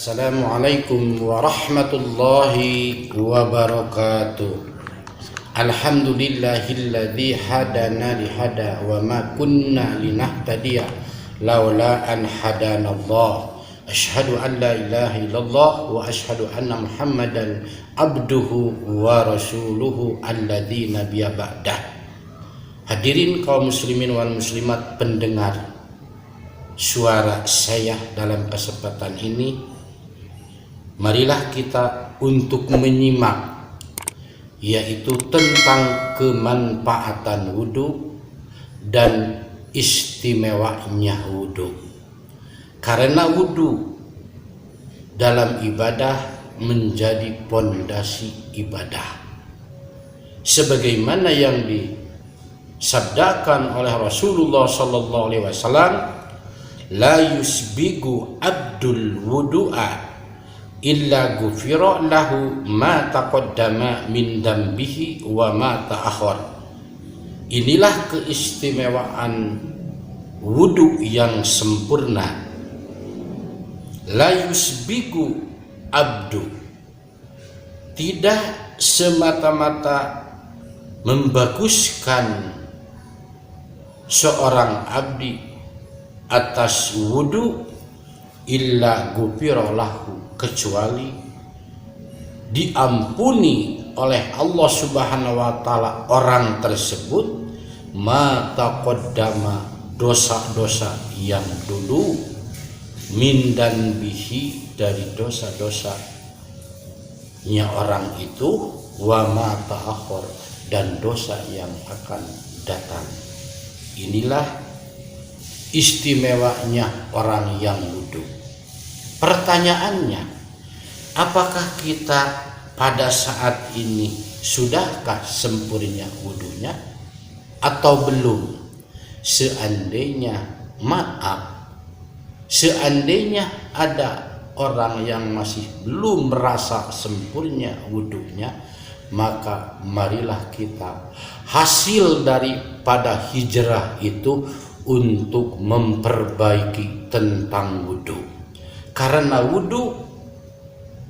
Assalamualaikum warahmatullahi wabarakatuh. Alhamdulillahilladzi hadana lihada wa ma kunna linahtadiya laula an hadanallah. Asyhadu an la ilaha illallah wa asyhadu anna Muhammadan abduhu wa rasuluhu alladzi nabiyya ba'dah. Hadirin kaum muslimin wal muslimat pendengar suara saya dalam kesempatan ini, marilah kita untuk menyimak yaitu tentang kemanfaatan wudhu dan istimewanya wudhu. Karena wudhu dalam ibadah menjadi pondasi ibadah, sebagaimana yang disabdakan oleh Rasulullah sallallahu alaihi wasallam, la yusbigu abdul wudu'a illa ghufira lahu ma taqaddama min dambihi wa ma ta'akhir. Inilah keistimewaan wudu yang sempurna. La yusbigu abdu, tidak semata-mata membaguskan seorang abdi atas wudu illa ghufira lahu, kecuali diampuni oleh Allah Subhanahu wa taala orang tersebut ma taqaddama, dosa-dosa yang dulu, min dan bihi, dari dosa-dosanya orang itu, wa ma ta'akhir, dan dosa yang akan datang. Inilah istimewanya orang yang wudhu. Pertanyaannya, apakah kita pada saat ini sudahkah sempurna wudhunya atau belum? Seandainya ada orang yang masih belum merasa sempurna wudhunya, maka marilah kita hasil daripada hijrah itu untuk memperbaiki tentang wudhu. Karena wudhu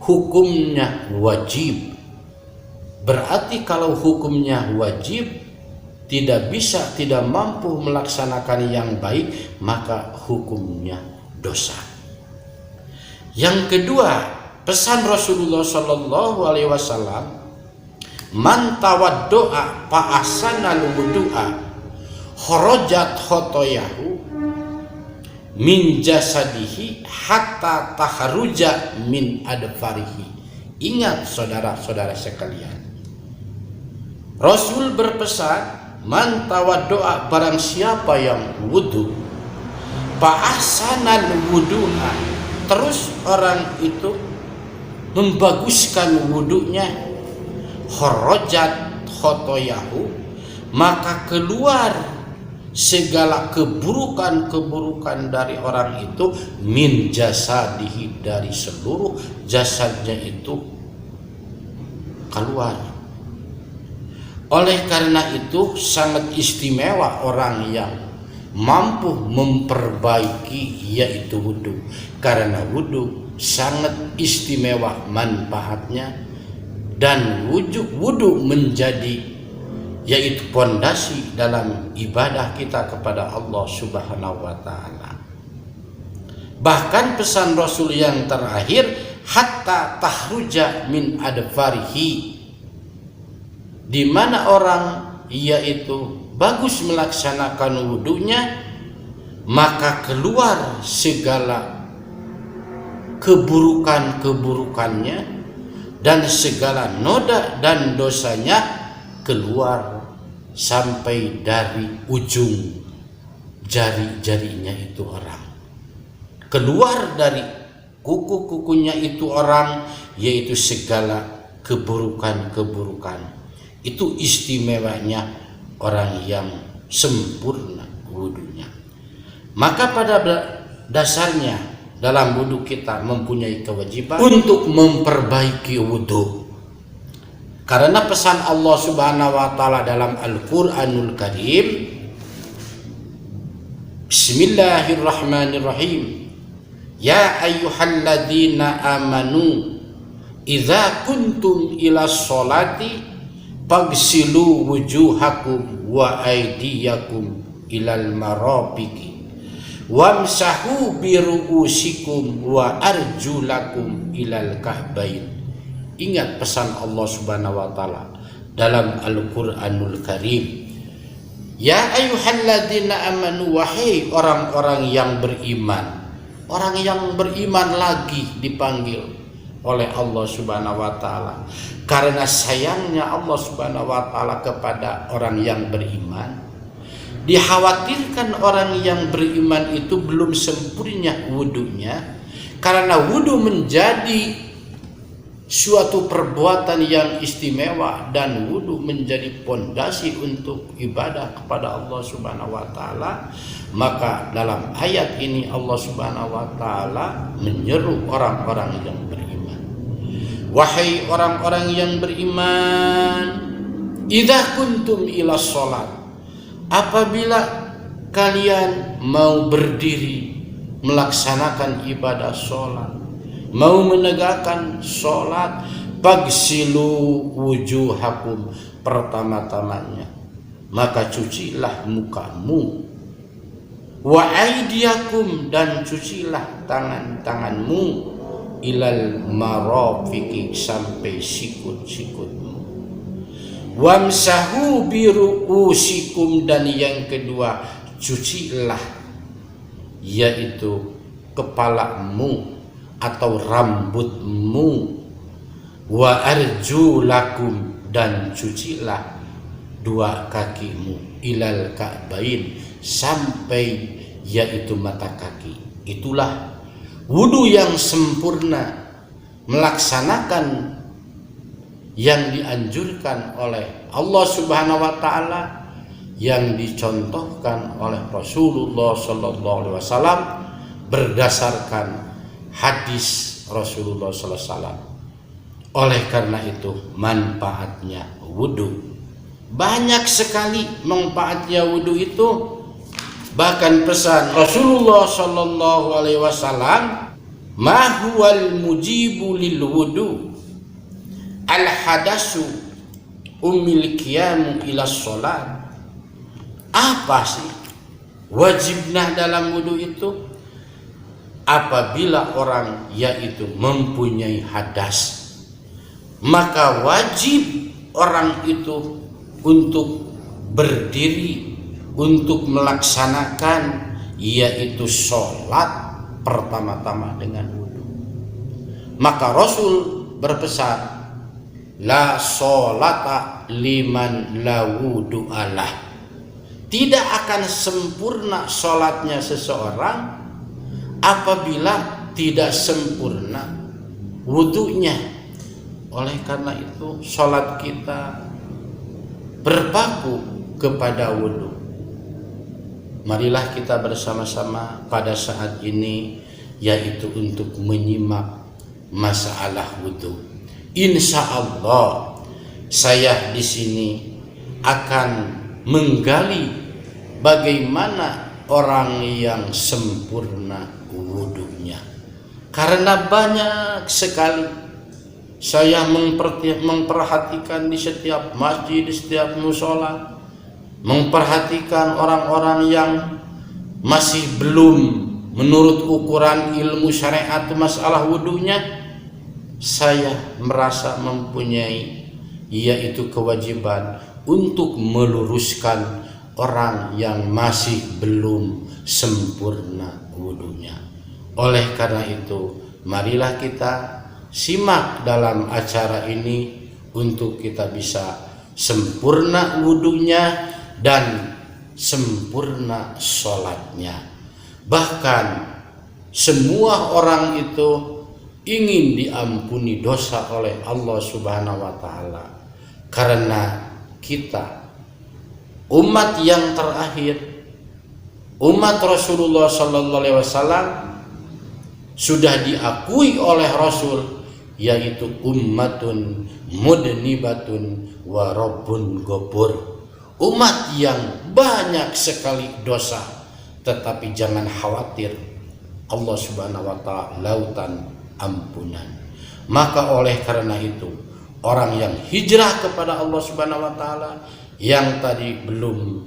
hukumnya wajib. Berarti kalau hukumnya wajib, tidak mampu melaksanakan yang baik, maka hukumnya dosa. Yang kedua, pesan Rasulullah sallallahu alaihi wasallam, man tawaddo'a fa ahsanal wudu'a kharajat khotoyahu min jasadihi hatta taharuja min adfarihi. Ingat saudara-saudara sekalian, Rasul berpesan, man tawaddo'a, barang siapa yang wudhu, fa ahsanal wudu'a, terus orang itu membaguskan wudhunya, kharajat khotoyahu, maka keluar segala keburukan-keburukan dari orang itu, min jasadihi, dari seluruh jasadnya itu keluar. Oleh karena itu sangat istimewa orang yang mampu memperbaiki yaitu wudhu. Karena wudhu sangat istimewa manfaatnya, dan wudhu menjadi yaitu pondasi dalam ibadah kita kepada Allah Subhanahu wa taala. Bahkan pesan Rasul yang terakhir, hatta tahruja min adfarihi, di mana orang yaitu bagus melaksanakan wudunya, maka keluar segala keburukan-keburukannya dan segala noda dan dosanya keluar sampai dari ujung jari-jarinya itu orang, keluar dari kuku-kukunya itu orang, yaitu segala keburukan-keburukan. Itu istimewanya orang yang sempurna wudunya. Maka pada dasarnya dalam wudhu kita mempunyai kewajiban untuk memperbaiki wudhu. Karena pesan Allah Subhanahu wa taala dalam Al-Qur'anul Karim, Bismillahirrahmanirrahim, Ya ayyuhalladzina amanu idza kuntum ila sholati fagsilu wujuhakum wa aydiyakum ilal marafiqi wamsahu bi ru'usikum wa arjulakum ilal kahbain. Ingat pesan Allah Subhanahu wa taala dalam Al-Qur'anul Karim. Ya ayyuhalladzina amanu, wahai orang-orang yang beriman. Orang yang beriman lagi dipanggil oleh Allah Subhanahu wa taala. Karena sayangnya Allah Subhanahu wa taala kepada orang yang beriman, dikhawatirkan orang yang beriman itu belum sempurna wudunya, karena wudu menjadi suatu perbuatan yang istimewa dan wudu menjadi pondasi untuk ibadah kepada Allah Subhanahu wa taala. Maka dalam ayat ini Allah Subhanahu wa taala menyeru orang-orang yang beriman. Wahai orang-orang yang beriman, idza kuntum ila sholat, apabila kalian mau berdiri melaksanakan ibadah sholat, mau menegakkan sholat, fagsilu wujuhakum, pertama-tamanya maka cucilah mukamu, wa aydiyakum, dan cucilah tangan-tanganmu, ilal marafiqi, sampai sikut-sikutmu, wamsahu bi ru'usikum, dan yang kedua cucilah yaitu kepalamu atau rambutmu, wa arjulakum, dan cucilah dua kakimu, ilal ka'bain, sampai yaitu mata kaki. Itulah wudu yang sempurna, melaksanakan yang dianjurkan oleh Allah Subhanahu wa taala, yang dicontohkan oleh Rasulullah sallallahu alaihi wasallam berdasarkan hadis Rasulullah sallallahu alaihi wasallam. Oleh karena itu manfaatnya wudu banyak sekali, manfaatnya wudu itu. Bahkan pesan Rasulullah sallallahu alaihi wasallam, ma huwal mujibu lil wudu al hadasu umil qiyamu ila sholat. Apa sih wajibnya dalam wudu itu? Apabila orang yaitu mempunyai hadas, maka wajib orang itu untuk berdiri untuk melaksanakan yaitu sholat pertama-tama dengan wudu. Maka Rasul berpesan, la sholata liman la wudu'alah, tidak akan sempurna sholatnya seseorang apabila tidak sempurna wudunya. Oleh karena itu sholat kita berpaku kepada wudu. Marilah kita bersama-sama pada saat ini yaitu untuk menyimak masalah wudu. Insya Allah saya di sini akan menggali bagaimana orang yang sempurna wudunya. Karena banyak sekali saya memperhatikan di setiap masjid, di setiap musola, memperhatikan orang-orang yang masih belum menurut ukuran ilmu syariat masalah wudunya. Saya merasa mempunyai yaitu kewajiban untuk meluruskan orang yang masih belum sempurna wudunya. Oleh karena itu, marilah kita simak dalam acara ini untuk kita bisa sempurna wudunya dan sempurna sholatnya. Bahkan semua orang itu ingin diampuni dosa oleh Allah Subhanahu wa taala, karena kita umat yang terakhir, umat Rasulullah sallallahu alaihi wasallam, sudah diakui oleh Rasul yaitu ummatun mudnibatun wa rabbun ghafur, umat yang banyak sekali dosa. Tetapi jangan khawatir, Allah Subhanahu wa taala lautan ampunan. Maka oleh karena itu, orang yang hijrah kepada Allah Subhanahu wa taala yang tadi belum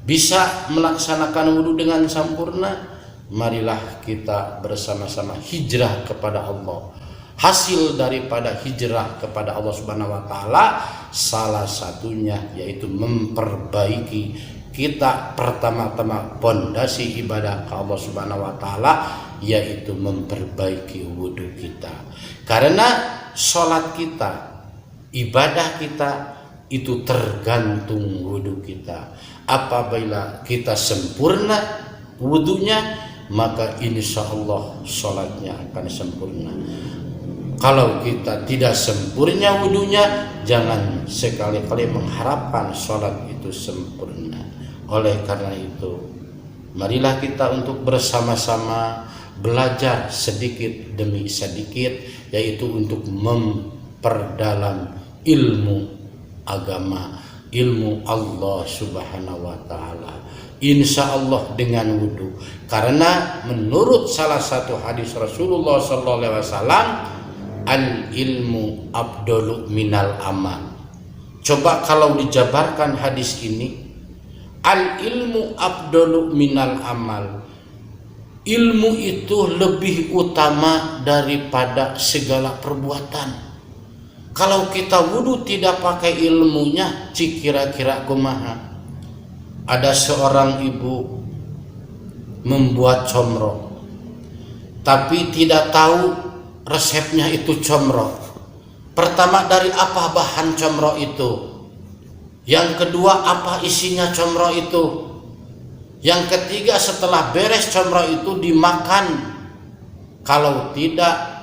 bisa melaksanakan wudhu dengan sempurna, marilah kita bersama-sama hijrah kepada Allah. Hasil daripada hijrah kepada Allah Subhanahu wa taala salah satunya yaitu memperbaiki kita pertama-tama pondasi ibadah ke Allah Subhanahu wa taala, yaitu memperbaiki wudhu kita. Karena sholat kita, ibadah kita itu tergantung wudhu kita. Apabila kita sempurna wudhunya, maka insya Allah sholatnya akan sempurna. Kalau kita tidak sempurna wudhunya, jangan sekali-kali mengharapkan sholat itu sempurna. Oleh karena itu, marilah kita untuk bersama-sama belajar sedikit demi sedikit, yaitu untuk memperdalam ilmu agama, ilmu Allah Subhanahu wa taala. Insya Allah dengan wudhu. Karena menurut salah satu hadis Rasulullah sallallahu alaihi wasallam, al ilmu afdalu minal amal. Coba kalau dijabarkan hadis ini, al ilmu afdalu minal amal. Ilmu itu lebih utama daripada segala perbuatan. Kalau kita wudhu tidak pakai ilmunya, kira-kira kumaha? Ada seorang ibu membuat comro, tapi tidak tahu resepnya itu comro. Pertama, dari apa bahan comro itu? Yang kedua, apa isinya comro itu? Yang ketiga, setelah beres comro itu dimakan. Kalau tidak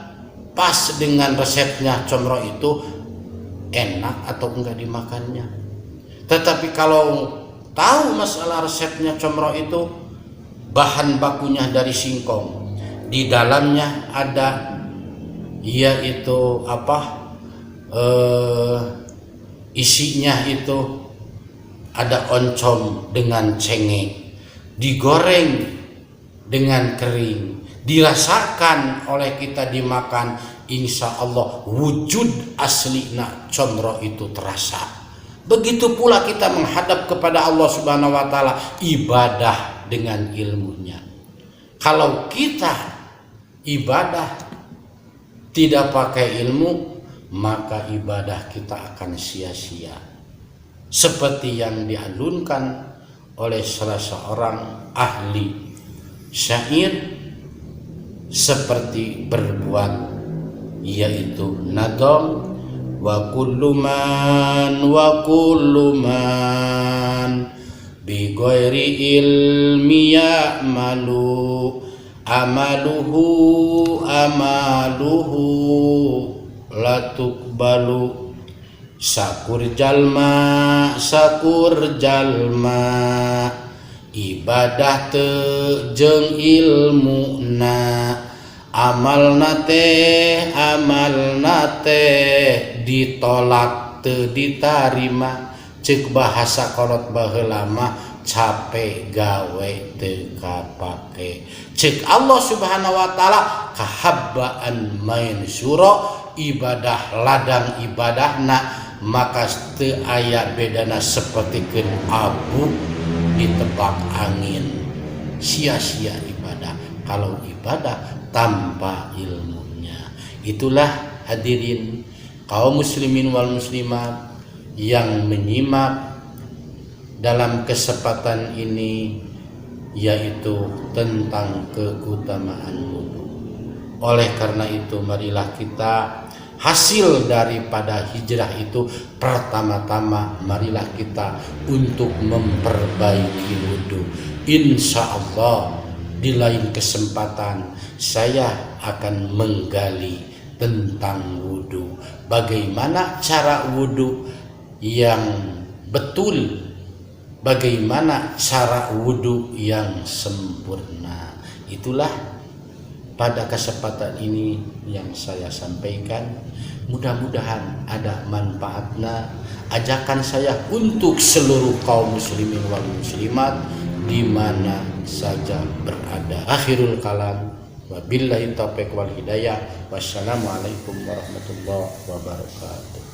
pas dengan resepnya comro itu, enak atau enggak dimakannya. Tetapi kalau tahu masalah resepnya comro itu, bahan bakunya dari singkong, di dalamnya ada yaitu isinya itu ada oncom dengan cengek, digoreng dengan kering, dirasakan oleh kita, dimakan, insya Allah wujud aslinya comro itu terasa. Begitu pula kita menghadap kepada Allah Subhanahu wa taala, ibadah dengan ilmunya. Kalau kita ibadah tidak pakai ilmu, maka ibadah kita akan sia-sia. Seperti yang dialunkan oleh salah seorang ahli syair, seperti berbuat, yaitu nadom, wa kullu man bi ghairi ilmi ya'malu amaluhu la tuqbalu. Sakur jalma ibadah teu jeung ilmuna, amalna teh ditolak teu ditarima. Ceuk bahasa kolot baheula mah capek gawe teu kapake. Ceuk Allah Subhanahu wa taala kahabbaan main suro, ibadah ladang ibadahna maka teu aya bedana sapertikeun abu ditebak angin. Sia-sia ibadah kalau ibadah tanpa ilmunya. Itulah hadirin kaum muslimin wal muslimat yang menyimak dalam kesempatan ini, yaitu tentang keutamaan wudhu. Oleh karena itu, marilah kita hasil daripada hijrah itu, pertama-tama marilah kita untuk memperbaiki wudhu. Insya Allah di lain kesempatan saya akan menggali tentang wudhu, bagaimana cara wudhu yang betul, bagaimana cara wudhu yang sempurna. Itulah pada kesempatan ini yang saya sampaikan. Mudah-mudahan ada manfaatnya. Ajakan saya untuk seluruh kaum muslimin wal muslimat di mana saja berada. Akhirul kalam, wabillahi taufiq wal hidayah. Wassalamualaikum warahmatullahi wabarakatuh.